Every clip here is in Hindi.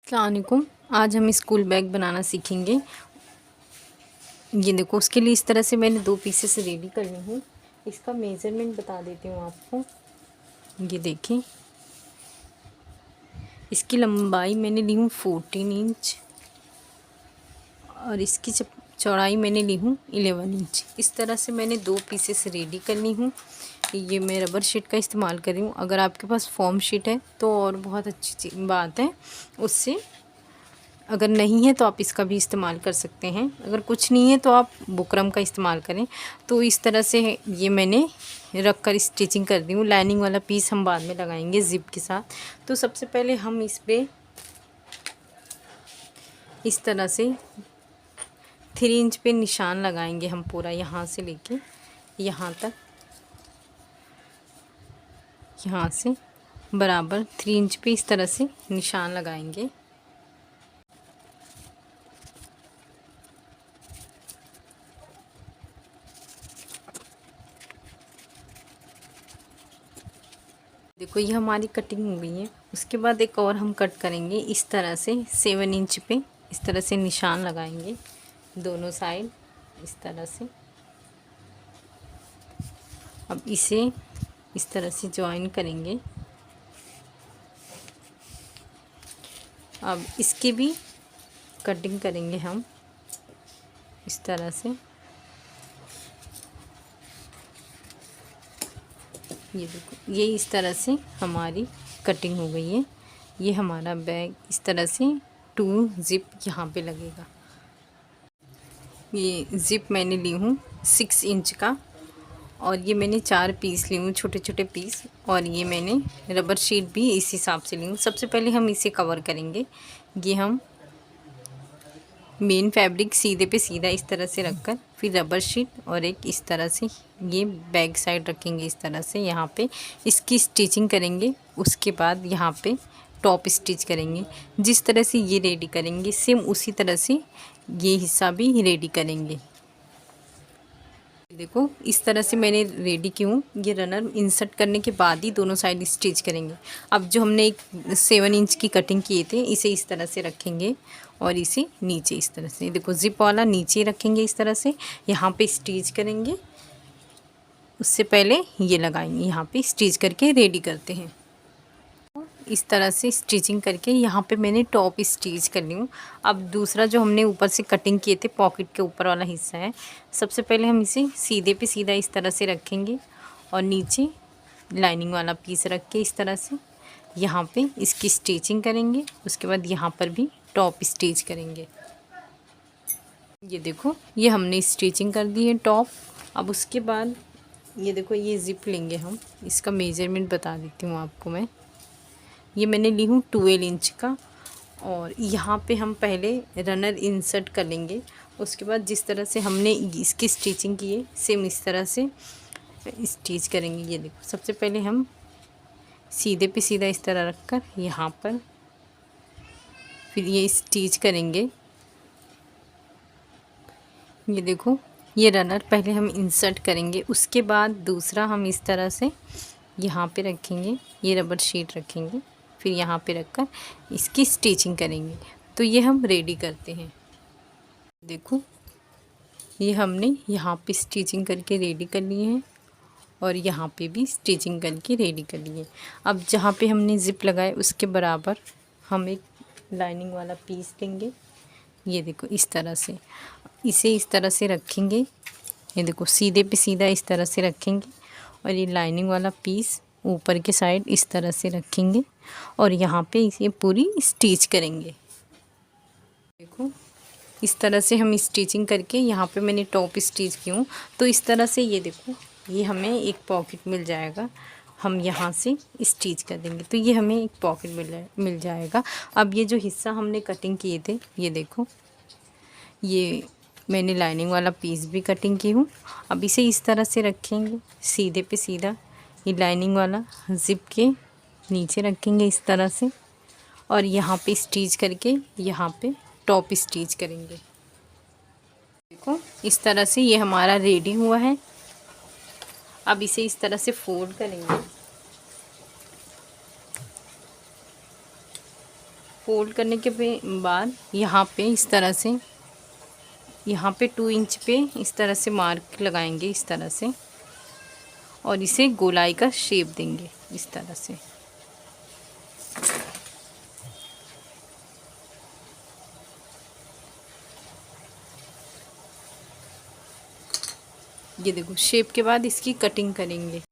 अस्सलाम वालेकुम। आज हम स्कूल बैग बनाना सीखेंगे। ये देखो, उसके लिए इस तरह से मैंने 2 पीसेस रेडी कर ली हूँ। इसका मेज़रमेंट बता देती हूँ आपको। ये देखिए, इसकी लंबाई मैंने ली हूँ 14 इंच और इसकी चौड़ाई मैंने ली हूँ 11 इंच। इस तरह से मैंने 2 पीसेस रेडी कर ली हूँ। ये मैं रबर शीट का इस्तेमाल कर रही हूँ। अगर आपके पास फॉर्म शीट है तो और बहुत अच्छी बात है, उससे अगर नहीं है तो आप इसका भी इस्तेमाल कर सकते हैं। अगर कुछ नहीं है तो आप बुकरम का इस्तेमाल करें। तो इस तरह से ये मैंने रख कर स्टिचिंग कर दी हूँ। लाइनिंग वाला पीस हम बाद में लगाएंगे ज़िप के साथ। तो सबसे पहले हम इस पे इस तरह से 3 इंच पे निशान लगाएंगे हम, पूरा यहाँ से लेके यहाँ तक, यहाँ से बराबर 3 इंच पे इस तरह से निशान लगाएंगे। देखो, ये हमारी कटिंग हो गई है। उसके बाद एक और हम कट करेंगे इस तरह से 7 इंच पे इस तरह से निशान लगाएंगे दोनों साइड इस तरह से। अब इसे इस तरह से जॉइन करेंगे। अब इसके भी कटिंग करेंगे हम इस तरह से। ये देखो, ये इस तरह से हमारी कटिंग हो गई है। ये हमारा बैग इस तरह से 2 ज़िप यहाँ पे लगेगा। ये ज़िप मैंने ली हूँ 6 इंच का और ये मैंने 4 पीस ली हूँ, छोटे छोटे पीस। और ये मैंने रबर शीट भी इस हिसाब से ली हूँ। सबसे पहले हम इसे कवर करेंगे। ये हम मेन फैब्रिक सीधे पे सीधा इस तरह से रखकर फिर रबर शीट और एक इस तरह से ये बैक साइड रखेंगे इस तरह से। यहाँ पे इसकी स्टिचिंग करेंगे। उसके बाद यहाँ पे टॉप स्टिच करेंगे। जिस तरह से ये रेडी करेंगे सेम उसी तरह से ये हिस्सा भी रेडी करेंगे। देखो, इस तरह से मैंने रेडी की हूँ। ये रनर इंसर्ट करने के बाद ही दोनों साइड स्टिच करेंगे। अब जो हमने एक 7 इंच की कटिंग किए थे इसे इस तरह से रखेंगे और इसे नीचे इस तरह से, देखो ज़िप वाला नीचे रखेंगे इस तरह से। यहाँ पे स्टिच करेंगे, उससे पहले ये लगाएंगे। यहाँ पे स्टिच करके रेडी करते हैं। इस तरह से स्टिचिंग करके यहाँ पे मैंने टॉप स्टिच कर ली हूँ। अब दूसरा जो हमने ऊपर से कटिंग किए थे, पॉकेट के ऊपर वाला हिस्सा है, सबसे पहले हम इसे सीधे पे सीधा इस तरह से रखेंगे और नीचे लाइनिंग वाला पीस रख के इस तरह से यहाँ पे इसकी स्टिचिंग करेंगे। उसके बाद यहाँ पर भी टॉप स्टिच करेंगे। ये देखो, ये हमने स्टिचिंग कर दी है टॉप। अब उसके बाद ये देखो, ये ज़िप लेंगे हम। इसका मेजरमेंट बता देती हूँ आपको मैं। ये मैंने ली हूँ 12 इंच का और यहाँ पे हम पहले रनर इंसर्ट कर लेंगे। उसके बाद जिस तरह से हमने इसकी स्टिचिंग की है सेम इस तरह से स्टिच करेंगे। ये देखो, सबसे पहले हम सीधे पे सीधा इस तरह रखकर यहाँ पर फिर ये स्टिच करेंगे। ये देखो, ये रनर पहले हम इंसर्ट करेंगे। उसके बाद दूसरा हम इस तरह से यहाँ पे रखेंगे, ये रबर शीट रखेंगे, फिर यहाँ पे रखकर इसकी स्टिचिंग करेंगे। तो ये हम रेडी करते हैं। देखो, ये हमने यहाँ पे स्टिचिंग करके रेडी कर लिए हैं और यहाँ पे भी स्टिचिंग करके रेडी कर लिए। अब जहाँ पे हमने ज़िप लगाए उसके बराबर हम एक लाइनिंग वाला पीस लेंगे। ये देखो, इस तरह से इसे इस तरह से रखेंगे। ये देखो, सीधे पे सीधा इस तरह से रखेंगे और ये लाइनिंग वाला पीस ऊपर के साइड इस तरह से रखेंगे और यहाँ पे इसे पूरी स्टिच करेंगे। देखो, इस तरह से हम स्टिचिंग करके यहाँ पे मैंने टॉप स्टिच की हूँ। तो इस तरह से ये देखो, ये हमें एक पॉकेट मिल जाएगा। हम यहाँ से स्टिच कर देंगे तो ये हमें एक पॉकेट मिल जाएगा। अब ये जो हिस्सा हमने कटिंग किए थे, ये देखो, ये मैंने लाइनिंग वाला पीस भी कटिंग की हूँ। अब इसे इस तरह से रखेंगे सीधे पे सीधा, ये लाइनिंग वाला ज़िप के नीचे रखेंगे इस तरह से और यहाँ पे स्टिच करके यहाँ पे टॉप स्टिच करेंगे। देखो, इस तरह से ये हमारा रेडी हुआ है। अब इसे इस तरह से फोल्ड करेंगे फोल्ड करने के बाद यहाँ पे इस तरह से, यहाँ पे 2 इंच पे इस तरह से मार्क लगाएंगे इस तरह से, और इसे गोलाई का शेप देंगे इस तरह से। ये देखो शेप के बाद इसकी कटिंग करेंगे।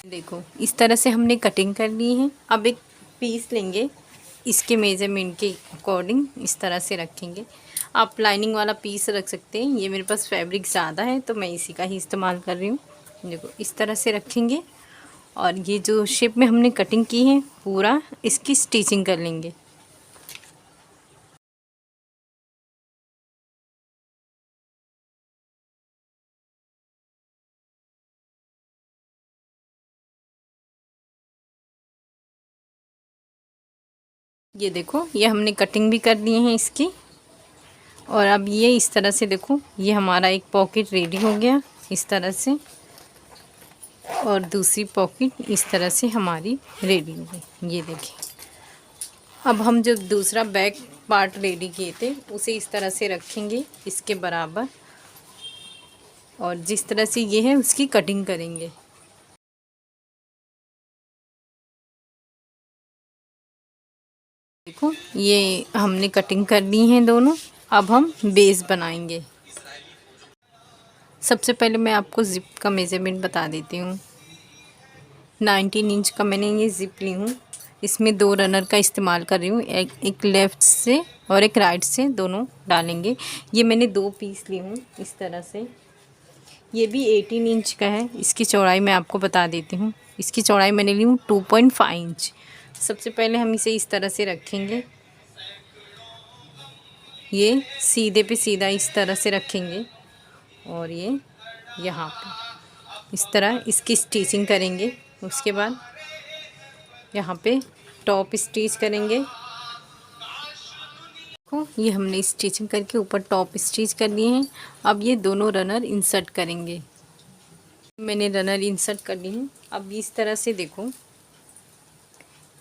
देखो इस तरह से हमने कटिंग कर ली है। अब एक पीस लेंगे, इसके मेजरमेंट के अकॉर्डिंग इस तरह से रखेंगे। आप लाइनिंग वाला पीस रख सकते हैं, ये मेरे पास फैब्रिक ज़्यादा है तो मैं इसी का ही इस्तेमाल कर रही हूँ। देखो इस तरह से रखेंगे और ये जो शेप में हमने कटिंग की है पूरा इसकी स्टिचिंग कर लेंगे। ये देखो ये हमने कटिंग भी कर ली है इसकी, और अब ये इस तरह से देखो ये हमारा एक पॉकेट रेडी हो गया इस तरह से, और दूसरी पॉकेट इस तरह से हमारी रेडी हो गई। ये देखिए अब हम जो दूसरा बैक पार्ट रेडी किए थे उसे इस तरह से रखेंगे इसके बराबर, और जिस तरह से ये है उसकी कटिंग करेंगे। देखो ये हमने कटिंग कर ली है दोनों। अब हम बेस बनाएंगे। सबसे पहले मैं आपको ज़िप का मेज़रमेंट बता देती हूँ। 19 इंच का मैंने ये ज़िप ली हूँ। इसमें 2 रनर का इस्तेमाल कर रही हूँ, एक लेफ़्ट से और एक राइट से, दोनों डालेंगे। ये मैंने 2 पीस ली हूँ इस तरह से। ये भी 18 इंच का है। इसकी चौड़ाई मैं आपको बता देती हूँ। इसकी चौड़ाई मैंने ली हूँ 2.5 इंच। सबसे पहले हम इसे इस तरह से रखेंगे, ये सीधे पे सीधा इस तरह से रखेंगे, और ये यहाँ पे इस तरह इसकी स्टिचिंग करेंगे। उसके बाद यहाँ पे टॉप स्टिच करेंगे। देखो ये हमने स्टिचिंग करके ऊपर टॉप स्टिच कर लिए हैं। अब ये दोनों रनर इंसर्ट करेंगे। मैंने रनर इंसर्ट कर ली हैं। अब इस तरह से देखो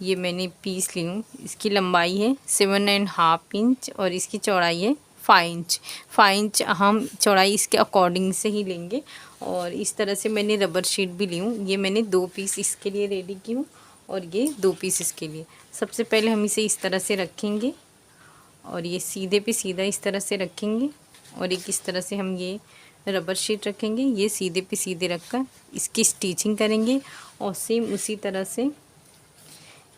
ये मैंने पीस ली हूँ। इसकी लंबाई है 7.5 इंच और इसकी चौड़ाई है 5 इंच। 5 इंच हम चौड़ाई इसके अकॉर्डिंग से ही लेंगे। और इस तरह से मैंने रबर शीट भी ली हूँ। ये मैंने 2 पीस इसके लिए रेडी की हूँ और ये 2 पीस इसके लिए। सबसे पहले हम इसे इस तरह से रखेंगे और ये सीधे पे सीधा इस तरह से रखेंगे, और एक इस तरह से हम ये रबर शीट रखेंगे। ये सीधे पे सीधे रखकर इसकी स्टिचिंग करेंगे, और सेम उसी तरह से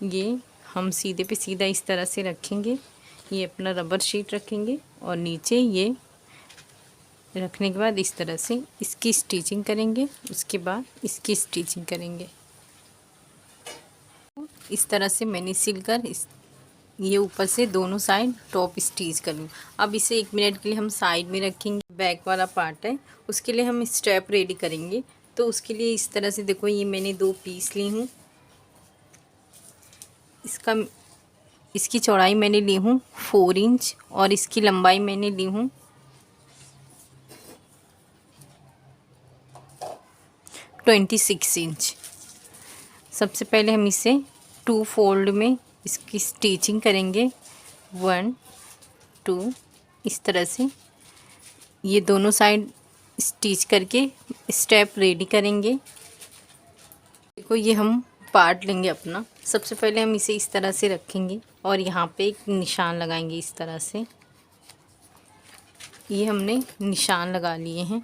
ये हम सीधे पे सीधा इस तरह से रखेंगे। ये अपना रबर शीट रखेंगे और नीचे ये रखने के बाद इस तरह से इसकी स्टिचिंग करेंगे। उसके बाद इसकी स्टिचिंग करेंगे। इस तरह से मैंने सिलकर ये ऊपर से दोनों साइड टॉप स्टिच कर लूँ। अब इसे 1 मिनट के लिए हम साइड में रखेंगे। बैक वाला पार्ट है उसके लिए हम स्ट्रैप रेडी करेंगे। तो उसके लिए इस तरह से देखो ये मैंने 2 पीस ली हूँ। इसकी चौड़ाई मैंने ली हूँ 4 इंच और इसकी लंबाई मैंने ली हूँ 26 इंच। सबसे पहले हम इसे 2 फोल्ड में इसकी स्टिचिंग करेंगे। 1 2 इस तरह से ये दोनों साइड स्टिच करके स्टेप रेडी करेंगे। देखो ये हम पार्ट लेंगे अपना। सबसे पहले हम इसे इस तरह से रखेंगे और यहाँ पे एक निशान लगाएंगे इस तरह से। ये हमने निशान लगा लिए हैं।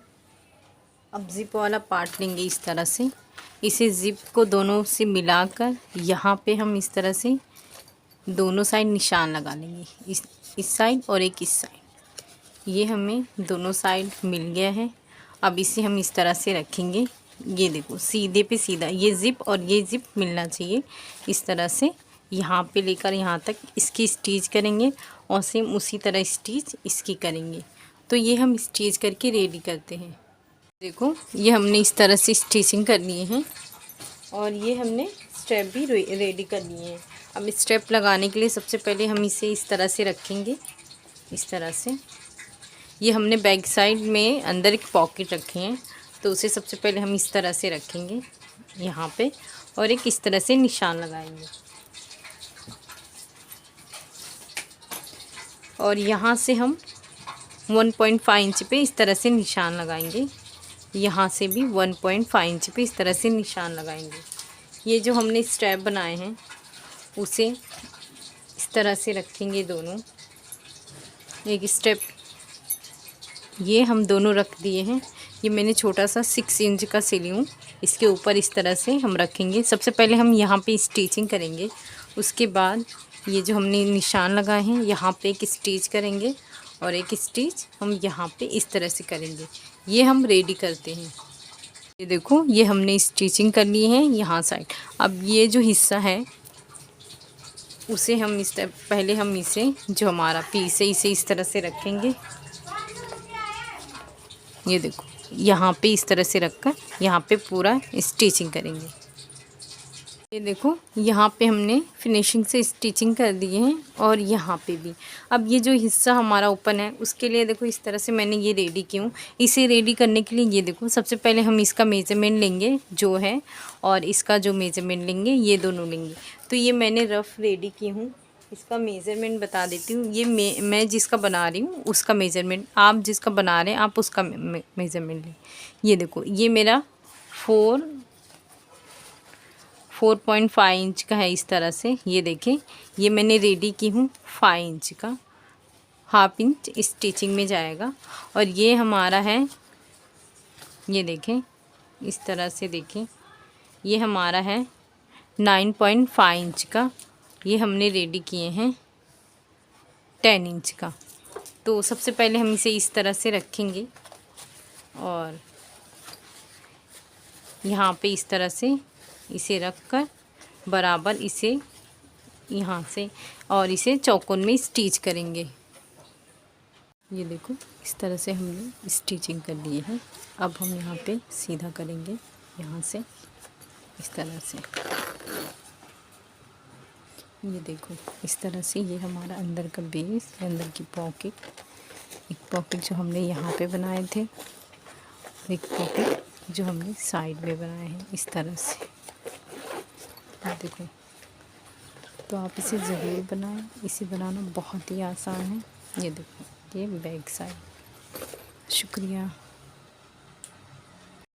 अब ज़िप वाला पार्ट लेंगे इस तरह से। इसे ज़िप को दोनों से मिलाकर यहाँ पे हम इस तरह से दोनों साइड निशान लगा लेंगे, इस साइड और एक इस साइड। ये हमें दोनों साइड मिल गया है। अब इसे हम इस तरह से रखेंगे। ये देखो सीधे पे सीधा ये ज़िप और ये ज़िप मिलना चाहिए। इस तरह से यहाँ पे लेकर यहाँ तक इसकी स्टिच करेंगे और सेम उसी तरह स्टिच इसकी करेंगे। तो ये हम स्टिच करके रेडी करते हैं। देखो ये हमने इस तरह से स्टिचिंग कर लिए हैं और ये हमने स्ट्रैप भी रेडी कर लिए हैं। अब स्ट्रैप लगाने के लिए सबसे पहले हम इसे इस तरह से रखेंगे। इस तरह से ये हमने बैक साइड में अंदर एक पॉकेट रखे हैं, तो उसे सबसे पहले हम इस तरह से रखेंगे यहाँ पे और एक इस तरह से निशान लगाएंगे। और यहाँ से हम 1.5 इंच पे इस तरह से निशान लगाएंगे। यहाँ से भी 1.5 इंच पे इस तरह से निशान लगाएंगे। ये जो हमने स्टेप बनाए हैं उसे इस तरह से रखेंगे दोनों। एक स्टेप ये हम दोनों रख दिए हैं। ये मैंने छोटा सा 6 इंच का सिली हूँ, इसके ऊपर इस तरह से हम रखेंगे। सबसे पहले हम यहाँ पे स्टिचिंग करेंगे, उसके बाद ये जो हमने निशान लगाए हैं यहाँ पे एक स्टिच करेंगे और एक स्टिच हम यहाँ पे इस तरह से करेंगे। ये हम रेडी करते हैं। ये देखो, ये हमने स्टिचिंग कर ली है यहाँ साइड। अब ये जो हिस्सा है उसे हम इस तरह, पहले हम इसे जो हमारा पीस है इसे इस तरह से रखेंगे। ये देखो, यहाँ पे इस तरह से रखकर यहाँ पे पूरा स्टिचिंग करेंगे। ये देखो, यहाँ पे हमने फिनिशिंग से स्टिचिंग कर दिए हैं और यहाँ पे भी। अब ये जो हिस्सा हमारा ओपन है उसके लिए देखो इस तरह से मैंने ये रेडी की हूँ। इसे रेडी करने के लिए ये देखो, सबसे पहले हम इसका मेज़रमेंट लेंगे जो है, और इसका जो मेज़रमेंट लेंगे, ये दोनों लेंगे। तो ये मैंने रफ़ रेडी की हूँ। इसका मेज़रमेंट बता देती हूँ। ये मैं जिसका बना रही हूँ उसका मेज़रमेंट, आप जिसका बना रहे हैं आप उसका मेज़रमेंट लें। ये देखो, ये मेरा 4.5 इंच का है इस तरह से। ये देखें, ये मैंने रेडी की हूँ 5 इंच का, हाफ इंच स्टिचिंग में जाएगा। और ये हमारा है, ये देखें इस तरह से, देखें ये हमारा है 9.5 इंच का। ये हमने रेडी किए हैं 10 इंच का। तो सबसे पहले हम इसे इस तरह से रखेंगे और यहाँ पे इस तरह से इसे रखकर बराबर इसे यहाँ से और इसे चौकोन में स्टिच करेंगे। ये देखो, इस तरह से हमने स्टिचिंग कर लिए है। अब हम यहाँ पे सीधा करेंगे, यहाँ से इस तरह से। ये देखो, इस तरह से ये हमारा अंदर का बेस, अंदर की पॉकेट, एक पॉकेट जो हमने यहाँ पे बनाए थे, एक पॉकेट जो हमने साइड में बनाए हैं इस तरह से। देखो, तो आप इसे ज़रूर बनाएं। इसे बनाना बहुत ही आसान है। ये देखो, ये बैक साइड। शुक्रिया।